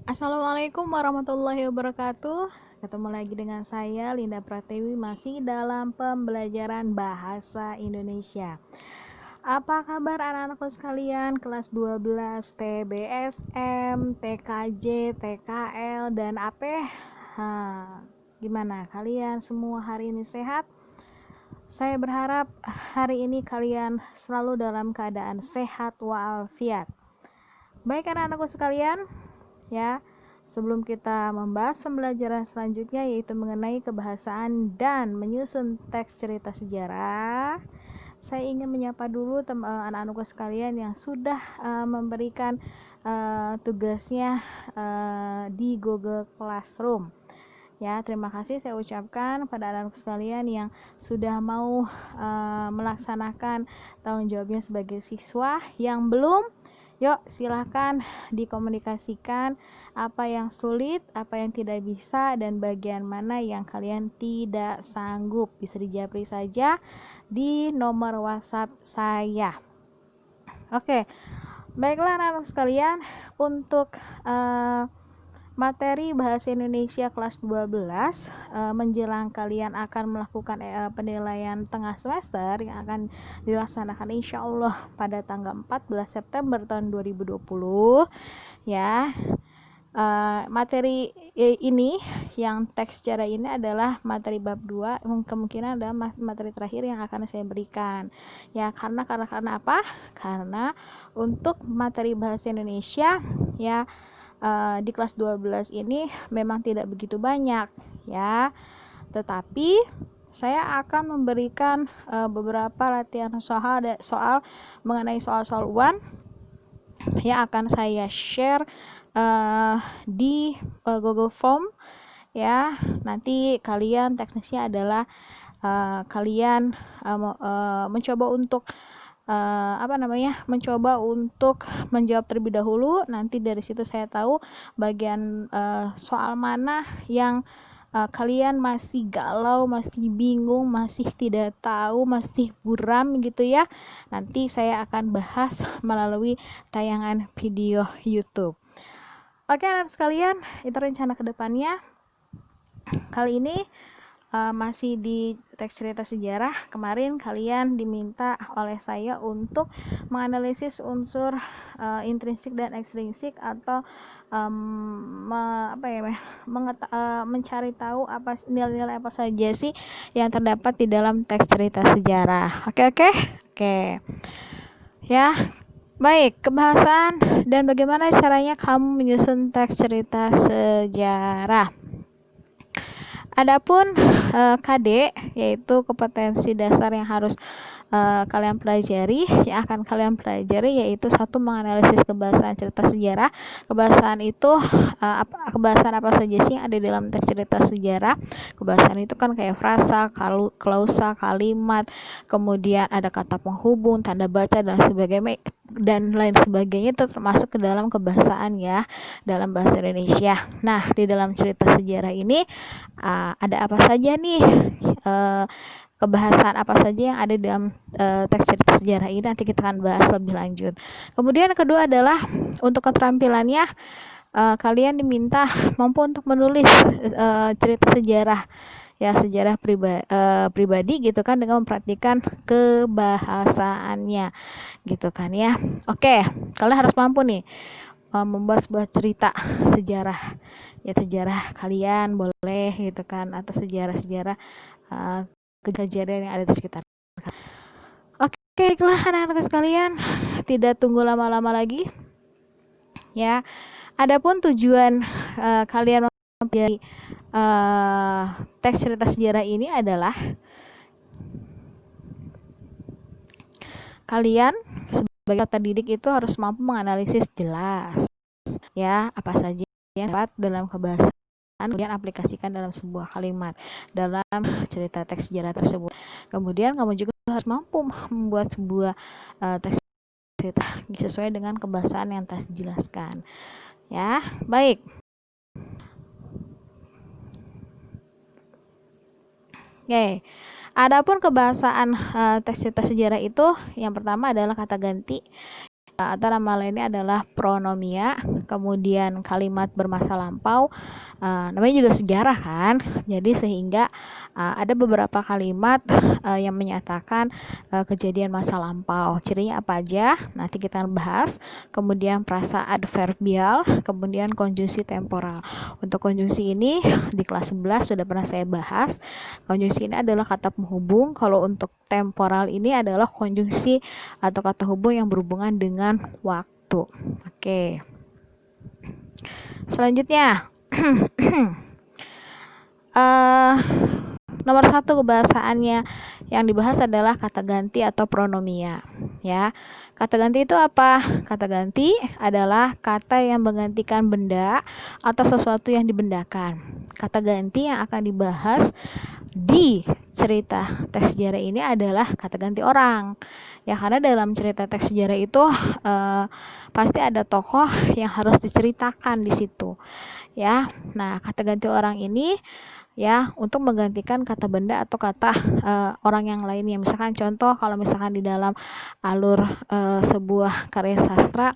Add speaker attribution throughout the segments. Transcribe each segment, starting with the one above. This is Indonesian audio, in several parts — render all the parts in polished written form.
Speaker 1: Assalamualaikum warahmatullahi wabarakatuh. Ketemu lagi dengan saya Linda Pratiwi, masih dalam pembelajaran bahasa Indonesia. Apa kabar anak-anakku sekalian kelas 12 TBSM, TKJ, TKL dan AP? Gimana kalian semua hari ini sehat? Saya berharap hari ini kalian selalu dalam keadaan sehat walafiat. Baik anak-anakku sekalian, ya, sebelum kita membahas pembelajaran selanjutnya, yaitu mengenai kebahasaan dan menyusun teks cerita sejarah, saya ingin menyapa dulu anak-anakku sekalian yang sudah memberikan tugasnya di Google Classroom. Ya, terima kasih saya ucapkan pada anak-anak sekalian yang sudah mau melaksanakan tanggung jawabnya sebagai siswa. Yang belum, yuk silahkan dikomunikasikan apa yang sulit, apa yang tidak bisa, dan bagian mana yang kalian tidak sanggup. Bisa dijawab saja di nomor WhatsApp saya. Oke, baiklah anak-anak sekalian, untuk materi Bahasa Indonesia kelas 12 menjelang kalian akan melakukan penilaian tengah semester yang akan dilaksanakan insya Allah pada tanggal 14 September tahun 2020, ya. Materi ini yang teks sejarah ini adalah materi bab 2, kemungkinan adalah materi terakhir yang akan saya berikan, ya. Karena apa? Karena untuk materi Bahasa Indonesia, ya, di kelas 12 ini memang tidak begitu banyak, ya, tetapi saya akan memberikan beberapa latihan soal mengenai soal-soal UAN yang akan saya share di Google Form, ya. Nanti kalian teknisnya adalah kalian mencoba untuk mencoba untuk menjawab terlebih dahulu. Nanti dari situ saya tahu bagian soal mana yang kalian masih galau, masih bingung, masih tidak tahu, masih buram gitu ya. Nanti saya akan bahas melalui tayangan video YouTube. Oke anak sekalian, itu rencana kedepannya. Kali ini masih di teks cerita sejarah. Kemarin kalian diminta oleh saya untuk menganalisis unsur intrinsik dan ekstrinsik, atau mencari tahu apa nilai-nilai apa saja sih yang terdapat di dalam teks cerita sejarah. Oke. Ya, baik, kebahasaan dan bagaimana caranya kamu menyusun teks cerita sejarah. Adapun KD, yaitu kompetensi dasar yang harus kalian pelajari, yang akan kalian pelajari, yaitu satu, menganalisis kebahasaan cerita sejarah. Kebahasaan itu kebahasaan apa saja sih yang ada dalam teks cerita sejarah? Kebahasaan itu kan kayak frasa, klausa, kalimat, kemudian ada kata penghubung, tanda baca dan sebagainya, dan lain sebagainya, itu termasuk ke dalam kebahasaan, ya, dalam bahasa Indonesia. Nah, di dalam cerita sejarah ini ada apa saja nih kebahasaan apa saja yang ada dalam teks cerita sejarah ini, nanti kita akan bahas lebih lanjut. Kemudian kedua adalah untuk keterampilannya, kalian diminta mampu untuk menulis cerita sejarah, ya, sejarah pribadi gitu kan, dengan memperhatikan kebahasaannya gitu kan, ya. Oke, kalian harus mampu nih membuat sebuah cerita sejarah, ya, sejarah kalian boleh gitu kan, atau sejarah-sejarah kejadian yang ada di sekitar. Oke, baiklah anak-anak sekalian, tidak tunggu lama-lama lagi, ya. Adapun tujuan kalian mempelajari teks cerita sejarah ini adalah kalian sebagai peserta didik itu harus mampu menganalisis jelas, ya, apa saja yang dapat dalam kebahasaan, kemudian aplikasikan dalam sebuah kalimat dalam cerita teks sejarah tersebut. Kemudian kamu juga harus mampu membuat sebuah teks cerita sesuai dengan kebahasaan yang telah dijelaskan, ya. Baik. Oke. Adapun kebahasaan teks cerita sejarah itu, yang pertama adalah kata ganti, atau nama lainnya adalah pronomia. kemudian kalimat bermasa lampau, namanya juga sejarah kan, jadi sehingga ada beberapa kalimat yang menyatakan kejadian masa lampau. Cirinya apa aja? Nanti kita bahas. Kemudian frasa adverbial, kemudian konjungsi temporal. Untuk konjungsi ini di kelas 11 sudah pernah saya bahas. Konjungsi ini adalah kata penghubung. Kalau untuk temporal ini adalah konjungsi atau kata hubung yang berhubungan dengan waktu. Oke. Selanjutnya, nomor 1 kebahasaannya yang dibahas adalah kata ganti atau pronomia. Ya, kata ganti itu apa? Kata ganti adalah kata yang menggantikan benda atau sesuatu yang dibendakan. Kata ganti yang akan dibahas di cerita teks sejarah ini adalah kata ganti orang. Ya, karena dalam cerita teks sejarah itu pasti ada tokoh yang harus diceritakan di situ. Ya, nah kata ganti orang ini ya untuk menggantikan kata benda atau kata orang yang lainnya. Misalkan contoh, kalau misalkan di dalam alur sebuah karya sastra,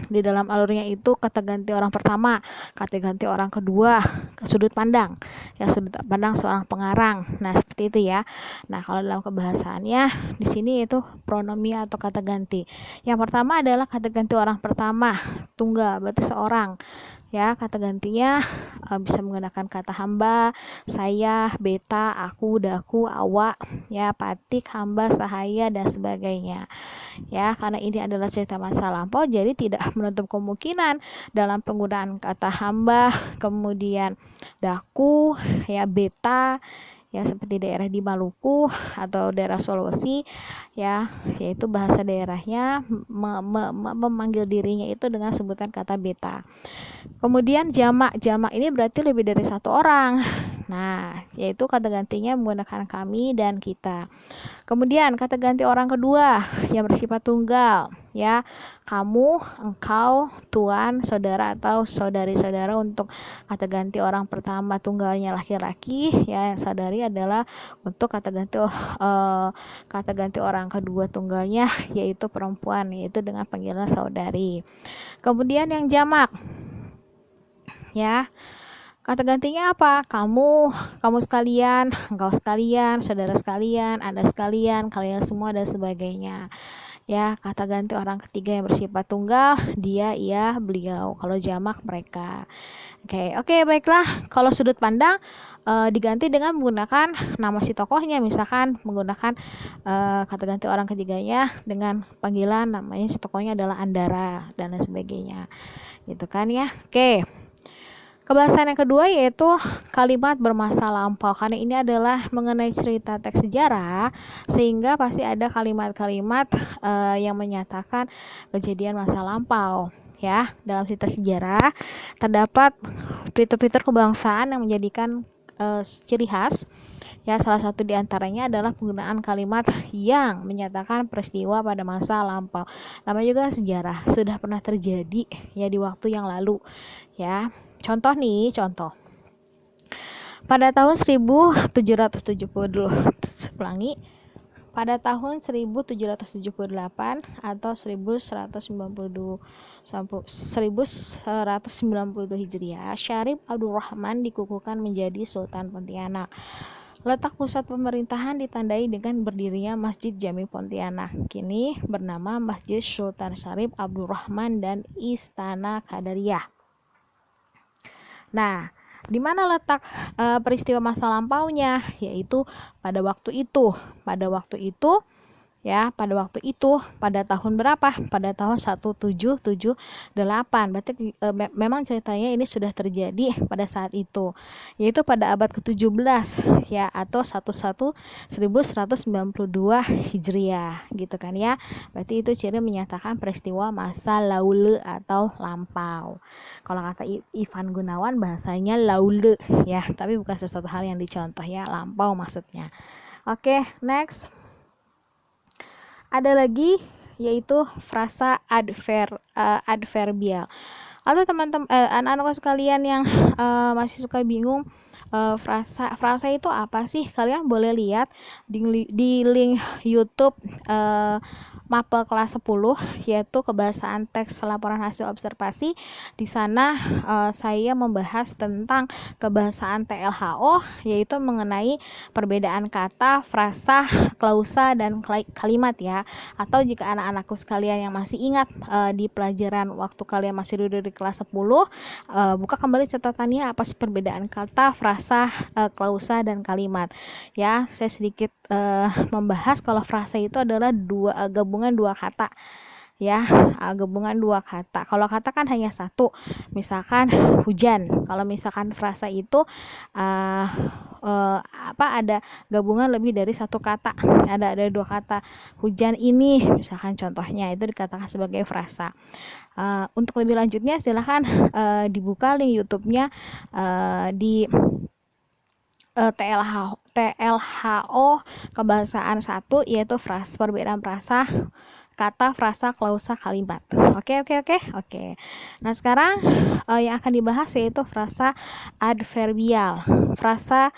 Speaker 1: di dalam alurnya itu kata ganti orang pertama, kata ganti orang kedua, sudut pandang, ya sudut pandang seorang pengarang. Nah seperti itu ya. Nah kalau dalam kebahasaannya di sini itu pronomia atau kata ganti. Yang pertama adalah kata ganti orang pertama, tunggal, berarti seorang. Ya, kata gantinya bisa menggunakan kata hamba, saya, beta, aku, daku, awak, ya, patik, hamba, sahaya, dan sebagainya. Ya, karena ini adalah cerita masa lampau, jadi tidak menutup kemungkinan dalam penggunaan kata hamba, kemudian daku, ya, beta, ya seperti daerah di Maluku atau daerah Sulawesi, ya, yaitu bahasa daerahnya memanggil dirinya itu dengan sebutan kata beta. Kemudian jamak ini berarti lebih dari satu orang. Nah, yaitu kata gantinya menggunakan kami dan kita. Kemudian kata ganti orang kedua yang bersifat tunggal, ya, kamu, engkau, tuan, saudara atau saudari-saudara. Untuk kata ganti orang pertama tunggalnya laki-laki, ya, saudari adalah untuk kata ganti orang kedua tunggalnya yaitu perempuan, yaitu dengan panggilan saudari. Kemudian yang jamak, ya, kata gantinya apa? Kamu sekalian, engkau sekalian, saudara sekalian, Anda sekalian, kalian semua, dan sebagainya. Ya, kata ganti orang ketiga yang bersifat tunggal, dia, ia, beliau. Kalau jamak, mereka. Oke, baiklah. Kalau sudut pandang diganti dengan menggunakan nama si tokohnya, misalkan menggunakan kata ganti orang ketiganya dengan panggilan namanya si tokohnya adalah Andara dan lain sebagainya. Gitu kan ya. Oke. Kebahasan yang kedua yaitu kalimat bermasa lampau. Karena ini adalah mengenai cerita teks sejarah, sehingga pasti ada kalimat-kalimat yang menyatakan kejadian masa lampau. Ya, dalam cerita sejarah terdapat fitur-fitur kebangsaan yang menjadikan ciri khas. Ya, salah satu diantaranya adalah penggunaan kalimat yang menyatakan peristiwa pada masa lampau. Namanya juga sejarah, sudah pernah terjadi ya di waktu yang lalu. Ya. Contoh. Pada tahun 1770, pada tahun 1778 atau 1192 Hijriah, Syarif Abdurrahman dikukuhkan menjadi Sultan Pontianak. Letak pusat pemerintahan ditandai dengan berdirinya Masjid Jami Pontianak, kini bernama Masjid Sultan Syarif Abdurrahman dan Istana Qadariyah. Nah, di mana letak peristiwa masa lampaunya? Yaitu pada waktu itu, pada tahun berapa? Pada tahun 1778. Berarti memang ceritanya ini sudah terjadi pada saat itu, yaitu pada abad ke-17 ya, atau 1192 Hijriah, gitu kan ya. Berarti itu ciri menyatakan peristiwa masa laule atau lampau. Kalau kata Ivan Gunawan bahasanya laule ya, tapi bukan sesuatu hal yang dicontoh ya, lampau maksudnya. Oke, next. Ada lagi yaitu frasa adverbial. Atau teman-teman anak-anak sekalian yang masih suka bingung Frasa itu apa sih? Kalian boleh lihat di link YouTube mapel kelas 10, yaitu kebahasaan teks laporan hasil observasi. Di sana saya membahas tentang kebahasaan TLHO, yaitu mengenai perbedaan kata, frasa, klausa, dan kalimat ya. Atau jika anak-anakku sekalian yang masih ingat di pelajaran waktu kalian masih duduk di kelas 10, buka kembali catatannya apa sih perbedaan kata, frasa, klausa, dan kalimat. Ya, saya sedikit membahas kalau frasa itu adalah gabungan dua kata. Ya, gabungan dua kata. Kalau kata kan hanya satu, misalkan hujan. Kalau misalkan frasa itu ada gabungan lebih dari satu kata. Ada dua kata. Hujan ini, misalkan contohnya, itu dikatakan sebagai frasa. Untuk lebih lanjutnya silahkan dibuka link YouTube-nya di TLHO kebahasaan 1, yaitu perbedaan frasa, kata, frasa, klausa, kalimat. Oke. Nah, sekarang yang akan dibahas yaitu frasa adverbial. Frasa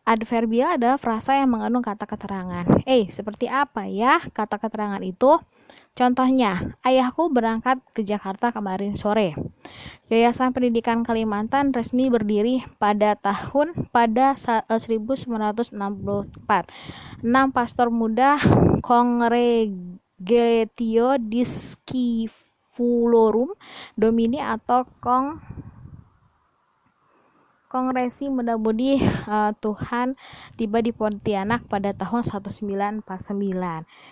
Speaker 1: adverbial adalah frasa yang mengandung kata keterangan. Seperti apa ya kata keterangan itu? Contohnya, ayahku berangkat ke Jakarta kemarin sore. Yayasan Pendidikan Kalimantan resmi berdiri pada 1964. 6 pastor muda Congregatio Discipulorum Domini atau Kongresi Muda Budi Tuhan tiba di Pontianak pada tahun 1949.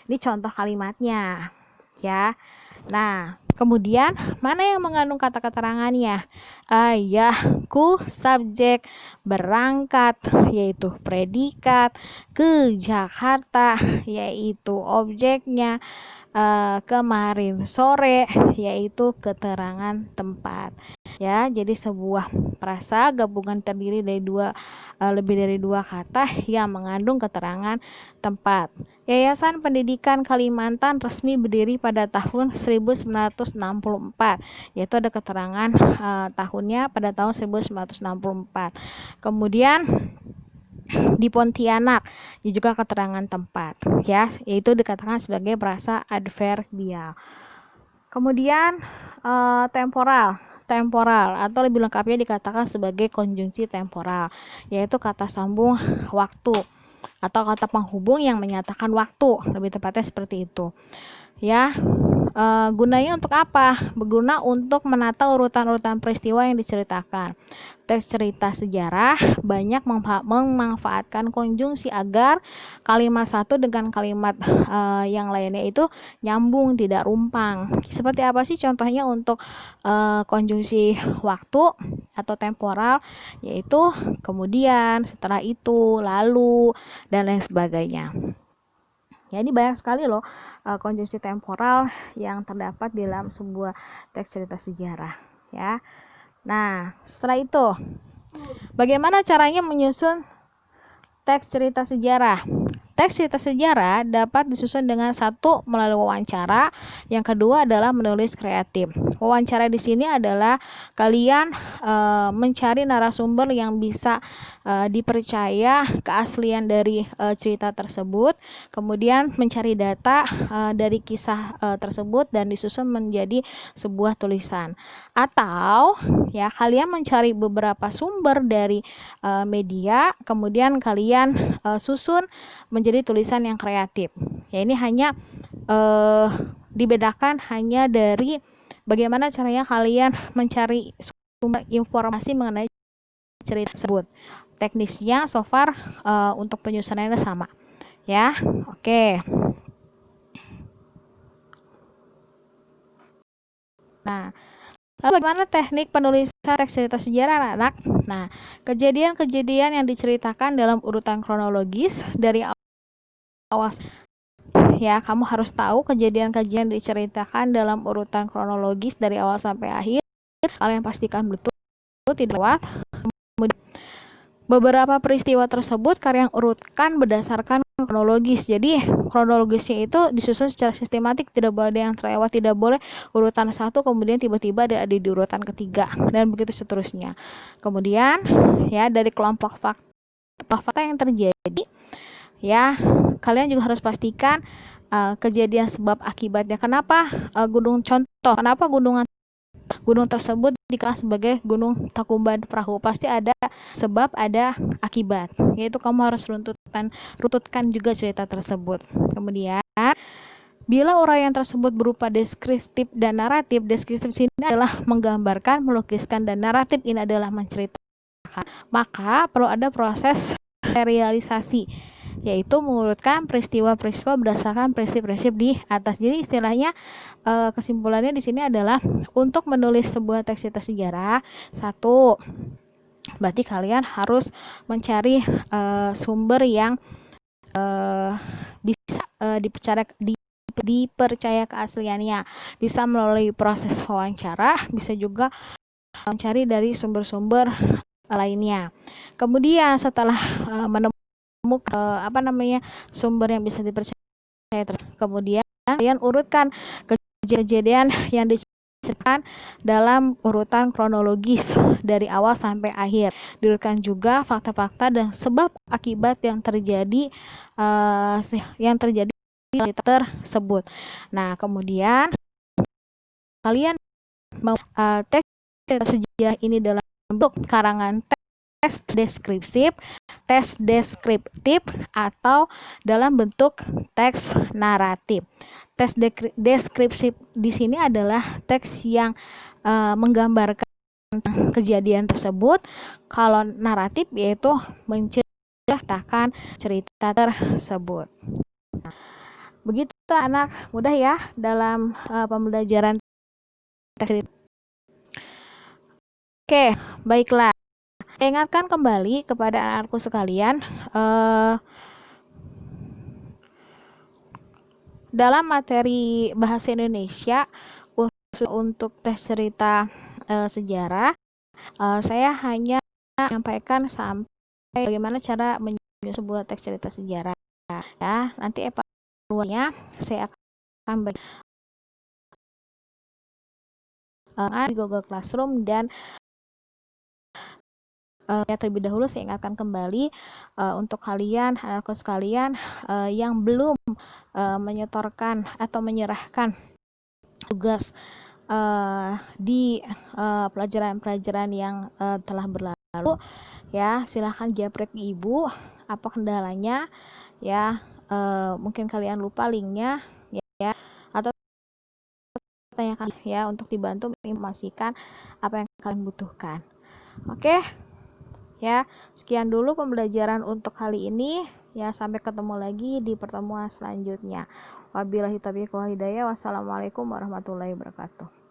Speaker 1: Ini contoh kalimatnya ya. Nah, kemudian mana yang mengandung kata keterangannya? Ayahku subjek, berangkat yaitu predikat, ke Jakarta yaitu objeknya, kemarin sore yaitu keterangan tempat. Ya, jadi sebuah frasa gabungan terdiri dari lebih dari dua kata yang mengandung keterangan tempat. Yayasan Pendidikan Kalimantan resmi berdiri pada tahun 1964, yaitu ada keterangan tahunnya pada tahun 1964. Kemudian di Pontianak juga keterangan tempat ya, yaitu dikatakan sebagai frasa adverbial. Kemudian temporal atau lebih lengkapnya dikatakan sebagai konjungsi temporal, yaitu kata sambung waktu atau kata penghubung yang menyatakan waktu, lebih tepatnya seperti itu ya. Gunanya untuk apa? Berguna untuk menata urutan-urutan peristiwa yang diceritakan. Teks cerita sejarah banyak memanfaatkan konjungsi agar kalimat satu dengan kalimat yang lainnya itu nyambung, tidak rumpang. Seperti apa sih contohnya untuk konjungsi waktu atau temporal? Yaitu kemudian, setelah itu, lalu, dan lain sebagainya. Ya, ini banyak sekali loh konjungsi temporal yang terdapat di dalam sebuah teks cerita sejarah ya. Nah, setelah itu bagaimana caranya menyusun teks cerita sejarah? Teks cerita sejarah dapat disusun dengan satu melalui wawancara, yang kedua adalah menulis kreatif. Wawancara di sini adalah kalian mencari narasumber yang bisa dipercaya keaslian dari cerita tersebut, kemudian mencari data dari kisah tersebut dan disusun menjadi sebuah tulisan. Atau ya kalian mencari beberapa sumber dari media, kemudian kalian susun menjadi tulisan yang kreatif. Ya, ini hanya dibedakan hanya dari bagaimana caranya kalian mencari sumber informasi mengenai cerita tersebut. Teknisnya so far untuk penyusunannya sama. Ya, oke. Nah, lalu bagaimana teknik penulisan teks cerita sejarah, anak-anak? Nah, kejadian-kejadian yang diceritakan dalam urutan kronologis dari awal ya, kamu harus tahu kejadian-kejadian diceritakan dalam urutan kronologis dari awal sampai akhir. Kalian pastikan betul tidak lewat. beberapa peristiwa tersebut kalian urutkan berdasarkan kronologis. Jadi kronologisnya itu disusun secara sistematik, tidak boleh ada yang terlewat, tidak boleh urutan satu kemudian tiba-tiba ada di urutan ketiga, dan begitu seterusnya. Kemudian ya, dari kelompok fakta yang terjadi, ya kalian juga harus pastikan kejadian sebab akibatnya. Kenapa kenapa gunung tersebut dikelas sebagai Gunung Tangkuban Perahu? Pasti ada sebab, ada akibat, yaitu kamu harus runtutkan juga cerita tersebut. Kemudian bila uraian tersebut berupa deskriptif dan naratif, deskriptif ini adalah menggambarkan, melukiskan, dan naratif ini adalah menceritakan, maka perlu ada proses serialisasi, yaitu mengurutkan peristiwa-peristiwa berdasarkan prinsip-prinsip di atas. Jadi istilahnya, kesimpulannya di sini adalah untuk menulis sebuah teks cerita sejarah, satu, berarti kalian harus mencari sumber yang bisa dipercaya keasliannya, bisa melalui proses wawancara, bisa juga mencari dari sumber-sumber lainnya. Kemudian setelah menemukan sumber yang bisa dipercaya, kemudian kalian urutkan kejadian yang diceritakan dalam urutan kronologis dari awal sampai akhir. Diurutkan juga fakta-fakta dan sebab akibat yang terjadi di tersebut. Nah, kemudian kalian mau teks sejarah ini dalam bentuk karangan teks deskriptif atau dalam bentuk teks naratif. Teks deskriptif di sini adalah teks yang menggambarkan kejadian tersebut. Kalau naratif yaitu menceritakan cerita tersebut. Begitu anak, mudah ya dalam pembelajaran teks. Oke, baiklah. Saya ingatkan kembali kepada anak-anakku sekalian, dalam materi bahasa Indonesia untuk tes cerita sejarah, saya hanya menyampaikan sampai bagaimana cara menyusun sebuah teks cerita sejarah. Ya, nanti evaluasinya saya akan bagi di Google Classroom, dan terlebih dahulu saya ingatkan kembali untuk kalian, anakku sekalian, yang belum menyetorkan atau menyerahkan tugas di pelajaran-pelajaran yang telah berlalu, ya silahkan japri ke ibu apa kendalanya, ya mungkin kalian lupa linknya, ya atau tanyakan ya untuk dibantu menginformasikan apa yang kalian butuhkan. Oke. Ya, sekian dulu pembelajaran untuk kali ini. Ya, sampai ketemu lagi di pertemuan selanjutnya. Wabillahi taufiq wal hidayah. Wassalamualaikum warahmatullahi wabarakatuh.